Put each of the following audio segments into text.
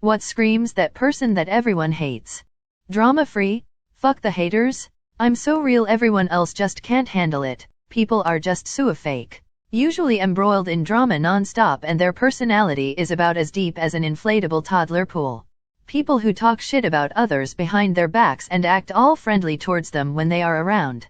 What screams that person that everyone hates? Drama-free? Fuck the haters? I'm so real everyone else just can't handle it. People are just so fake. Usually embroiled in drama non-stop and their personality is about as deep as an inflatable toddler pool. People who talk shit about others behind their backs and act all friendly towards them when they are around.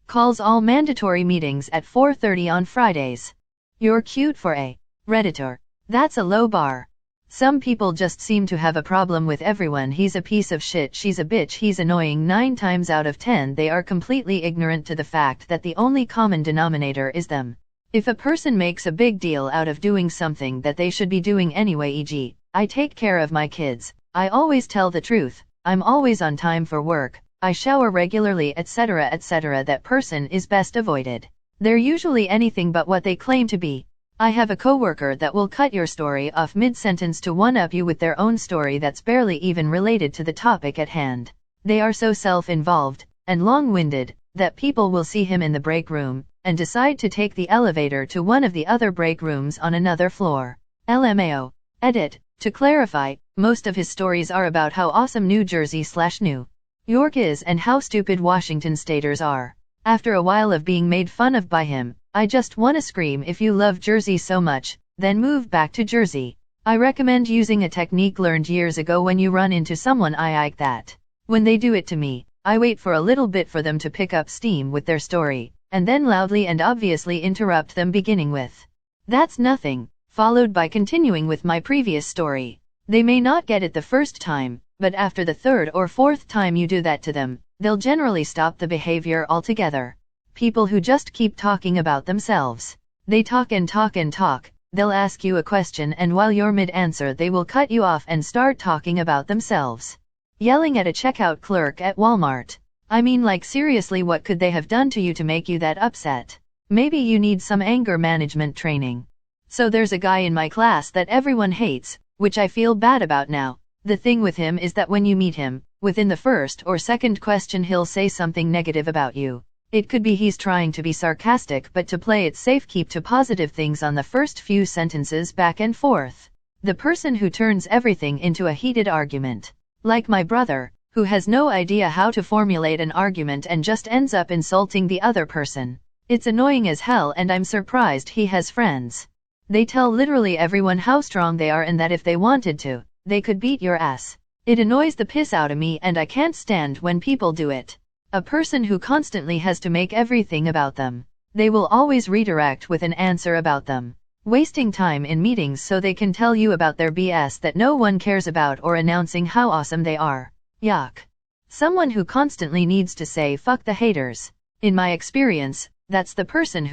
Calls all mandatory meetings at 4:30 on Fridays. You're cute for a Redditor. That's a low bar. Some people just seem to have a problem with everyone. He's a piece of shit, she's a bitch, he's annoying. 9 times out of 10 they are completely ignorant to the fact that the only common denominator is them. If a person makes a big deal out of doing something that they should be doing anyway, e.g., I take care of my kids, I always tell the truth, I'm always on time for work, I shower regularly, etc., etc., that person is best avoided. They're usually anything but what they claim to be. I have a coworker that will cut your story off mid-sentence to one-up you with their own story that's barely even related to the topic at hand. They are so self-involved and long-winded that people will see him in the break room and decide to take the elevator to one of the other break rooms on another floor. LMAO. Edit. To clarify, most of his stories are about how awesome New Jersey/New York is and how stupid Washington staters are. After a while of being made fun of by him, I just wanna scream, if you love Jersey so much, then move back to Jersey. I recommend using a technique learned years ago when you run into someone like that. When they do it to me, I wait for a little bit for them to pick up steam with their story, and then loudly and obviously interrupt them, beginning with, "That's nothing," followed by continuing with my previous story. They may not get it the first time, but after the third or fourth time you do that to them, they'll generally stop the behavior altogether. People who just keep talking about themselves. They talk and talk and talk, they'll ask you a question and while you're mid-answer they will cut you off and start talking about themselves. Yelling at a checkout clerk at Walmart. I mean, like, seriously, what could they have done to you to make you that upset? Maybe you need some anger management training. So there's a guy in my class that everyone hates, which I feel bad about now. The thing with him is that when you meet him, within the first or second question he'll say something negative about you. It could be he's trying to be sarcastic, but to play it safe keep to positive things on the first few sentences back and forth. The person who turns everything into a heated argument. Like my brother, who has no idea how to formulate an argument and just ends up insulting the other person. It's annoying as hell and I'm surprised he has friends. They tell literally everyone how strong they are and that if they wanted to, they could beat your ass. It annoys the piss out of me and I can't stand when people do it. A person who constantly has to make everything about them. They will always redirect with an answer about them. Wasting time in meetings so they can tell you about their BS that no one cares about or announcing how awesome they are. Yuck. Someone who constantly needs to say fuck the haters. In my experience, that's the person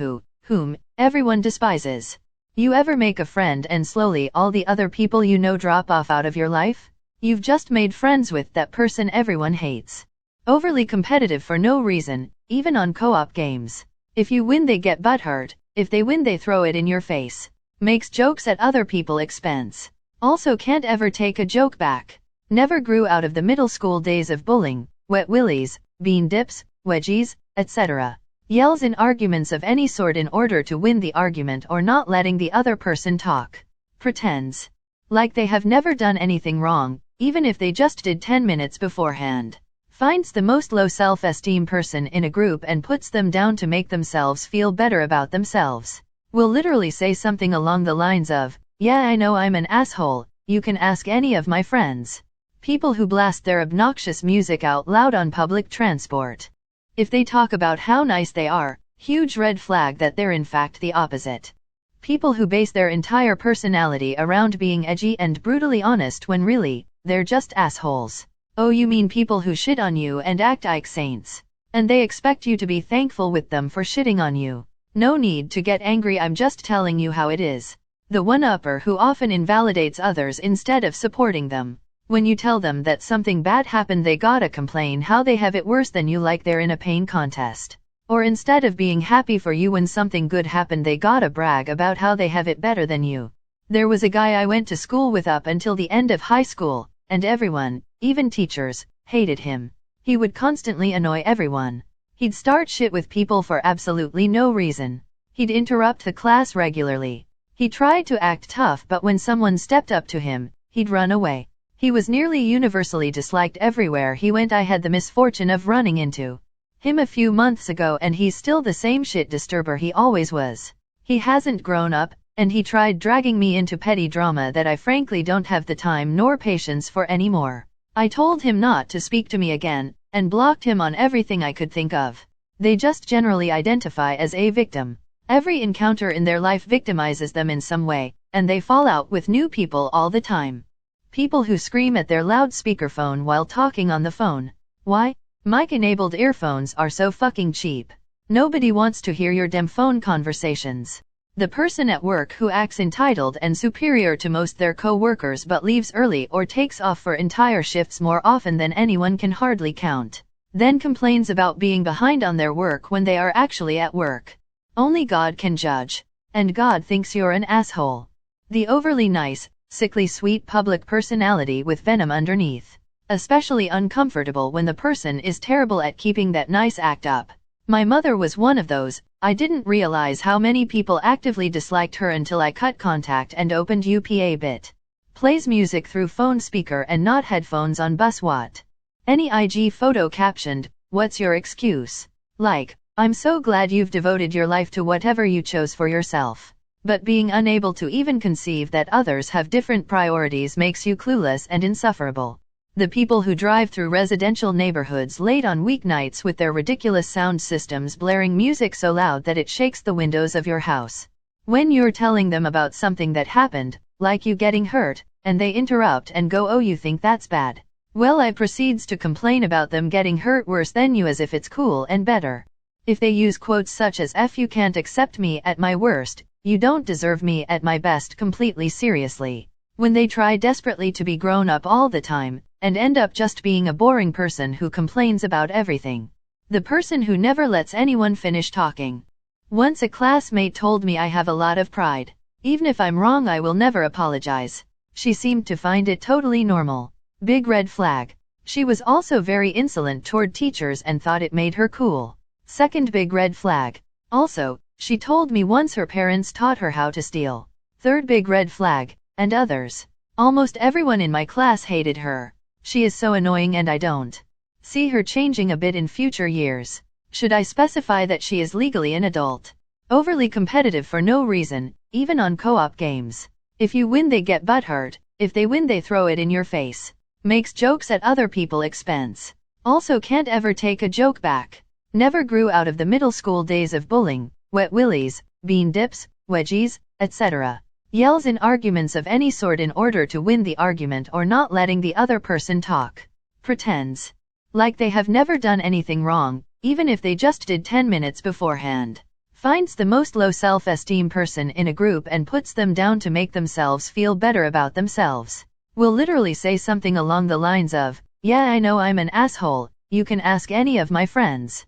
whom everyone despises. You ever make a friend and slowly all the other people you know drop off out of your life? You've just made friends with that person everyone hates. Overly competitive for no reason, even on co-op games. If you win they get butthurt, if they win they throw it in your face. Makes jokes at other people's expense. Also can't ever take a joke back. Never grew out of the middle school days of bullying, wet willies, bean dips, wedgies, etc. Yells in arguments of any sort in order to win the argument or not letting the other person talk. Pretends like they have never done anything wrong, even if they just did 10 minutes beforehand. Finds the most low self-esteem person in a group and puts them down to make themselves feel better about themselves. Will literally say something along the lines of, "Yeah, I know I'm an asshole, you can ask any of my friends." People who blast their obnoxious music out loud on public transport. If they talk about how nice they are, huge red flag that they're in fact the opposite. People who base their entire personality around being edgy and brutally honest when really, they're just assholes. Oh, you mean people who shit on you and act like saints. And they expect you to be thankful with them for shitting on you. No need to get angry, I'm just telling you how it is. The one-upper who often invalidates others instead of supporting them. When you tell them that something bad happened they gotta complain how they have it worse than you, like they're in a pain contest. Or instead of being happy for you when something good happened they gotta brag about how they have it better than you. There was a guy I went to school with up until the end of high school, and everyone, even teachers, hated him. He would constantly annoy everyone. He'd start shit with people for absolutely no reason. He'd interrupt the class regularly. He tried to act tough, but when someone stepped up to him, he'd run away. He was nearly universally disliked everywhere he went. I had the misfortune of running into him a few months ago, and he's still the same shit disturber he always was. He hasn't grown up, and he tried dragging me into petty drama that I frankly don't have the time nor patience for anymore. I told him not to speak to me again, and blocked him on everything I could think of. They just generally identify as a victim. Every encounter in their life victimizes them in some way, and they fall out with new people all the time. People who scream at their loudspeaker phone while talking on the phone. Why? Mic-enabled earphones are so fucking cheap. Nobody wants to hear your damn phone conversations. The person at work who acts entitled and superior to most their co-workers but leaves early or takes off for entire shifts more often than anyone can hardly count. Then complains about being behind on their work when they are actually at work. Only God can judge. And God thinks you're an asshole. The overly nice, sickly sweet public personality with venom underneath. Especially uncomfortable when the person is terrible at keeping that nice act up. My mother was one of those. I didn't realize how many people actively disliked her until I cut contact and opened UPA bit. Plays music through phone speaker and not headphones on bus. What? Any IG photo captioned, "What's your excuse?" Like, I'm so glad you've devoted your life to whatever you chose for yourself. But being unable to even conceive that others have different priorities makes you clueless and insufferable. The people who drive through residential neighborhoods late on weeknights with their ridiculous sound systems blaring music so loud that it shakes the windows of your house. When you're telling them about something that happened, like you getting hurt, and they interrupt and go, "Oh, you think that's bad?" Well, I proceeds to complain about them getting hurt worse than you as if it's cool and better. If they use quotes such as "F you can't accept me at my worst, you don't deserve me at my best" completely seriously. When they try desperately to be grown up all the time, and end up just being a boring person who complains about everything. The person who never lets anyone finish talking. Once a classmate told me I have a lot of pride. Even if I'm wrong, I will never apologize. She seemed to find it totally normal. Big red flag. She was also very insolent toward teachers and thought it made her cool. Second big red flag. Also, she told me once her parents taught her how to steal. Third big red flag. And others. Almost everyone in my class hated her. She is so annoying and I don't see her changing a bit in future years. Should I specify that she is legally an adult? Overly competitive for no reason, even on co-op games. If you win they get butthurt, if they win they throw it in your face. Makes jokes at other people's expense. Also can't ever take a joke back. Never grew out of the middle school days of bullying, wet willies, bean dips, wedgies, etc. Yells in arguments of any sort in order to win the argument or not letting the other person talk. Pretends like they have never done anything wrong, even if they just did 10 minutes beforehand. Finds the most low self-esteem person in a group and puts them down to make themselves feel better about themselves. Will literally say something along the lines of, "Yeah, I know I'm an asshole, you can ask any of my friends."